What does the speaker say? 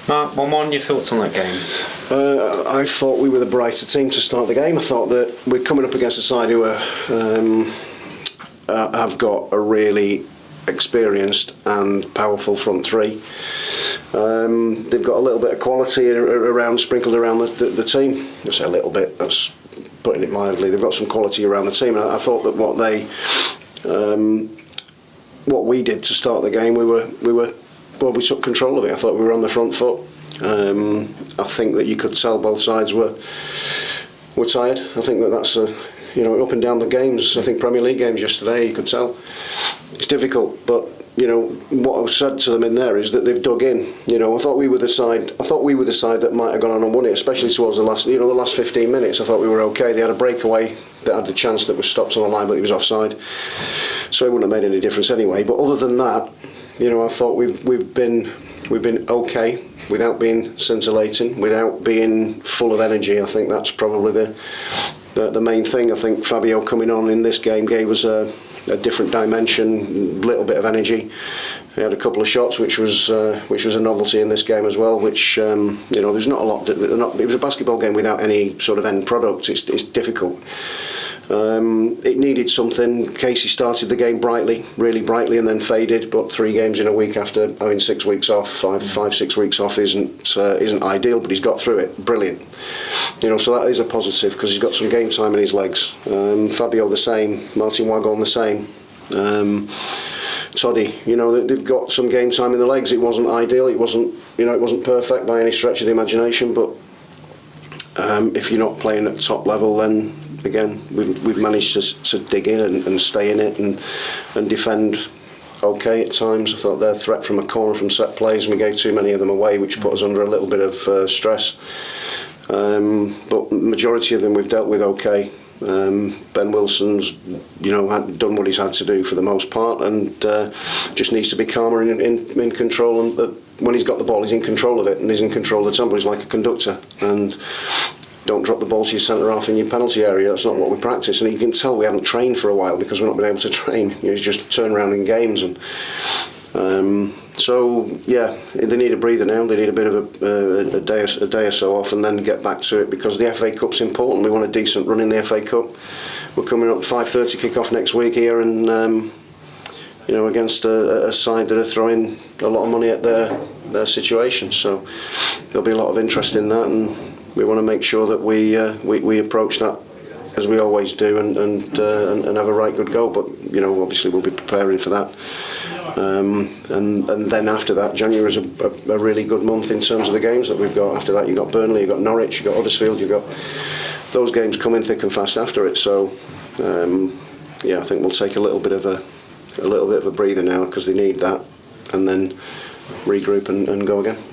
Mark, 1-1, your thoughts on that game? I thought we were the brighter team to start the game. I thought that we're coming up against a side who have got a really experienced and powerful front three. They've got a little bit of quality sprinkled around the team. I say a little bit, that's putting it mildly. They've got some quality around the team, and I thought that what we did to start the game, we took control of it. I thought we were on the front foot. I think that you could tell both sides were tired. I think that's up and down the games. I think Premier League games yesterday, you could tell it's difficult, but what I've said to them in there is that they've dug in. I thought we were the side that might have gone on and won it, especially towards the last 15 minutes. I thought we were okay. They had a breakaway that had the chance that was stopped on the line, but he was offside, so it wouldn't have made any difference anyway. But other than that, I thought we've been okay without being scintillating, without being full of energy. I think that's probably the main thing. I think Fabio coming on in this game gave us a different dimension, little bit of energy. He had a couple of shots, which was a novelty in this game as well. Which there's not a lot. It was a basketball game without any sort of end product. It's difficult. It needed something. Casey started the game really brightly, and then faded. But 3 games in a week after having 6 weeks off, 6 weeks off isn't ideal. But he's got through it. Brilliant. So that is a positive because he's got some game time in his legs. Fabio the same. Martin Waghorn the same. Toddy, they've got some game time in the legs. It wasn't ideal. It wasn't perfect by any stretch of the imagination. But if you're not playing at top level, then again we've managed to dig in and stay in it and defend okay at times. I thought their threat from a corner from set plays, and we gave too many of them away, which put us under a little bit of stress. But majority of them we've dealt with okay. Ben Wilson's had done what he's had to do for the most part, and just needs to be calmer in control. And when he's got the ball, he's in control of it, and he's in control of the tempo. He's like a conductor, and don't drop the ball to your centre half in your penalty area. That's not what we practice, and you can tell we haven't trained for a while because we've not been able to train. It's just turn around in games, and so yeah, they need a breather now. They need a bit of a day or so off, and then get back to it, because the FA Cup's important. We want a decent run in the FA Cup. We're coming up 5:30 kick-off next week here, and against a side that are throwing a lot of money at their situation. So there'll be a lot of interest in that, and we want to make sure that we approach that as we always do, and have a right good go. But obviously we'll be preparing for that. And then after that, January is a really good month in terms of the games that we've got. After that, you've got Burnley, you've got Norwich, you've got Huddersfield, you've got those games coming thick and fast after it. So I think we'll take a little bit of a breather now, because they need that, and then regroup and go again.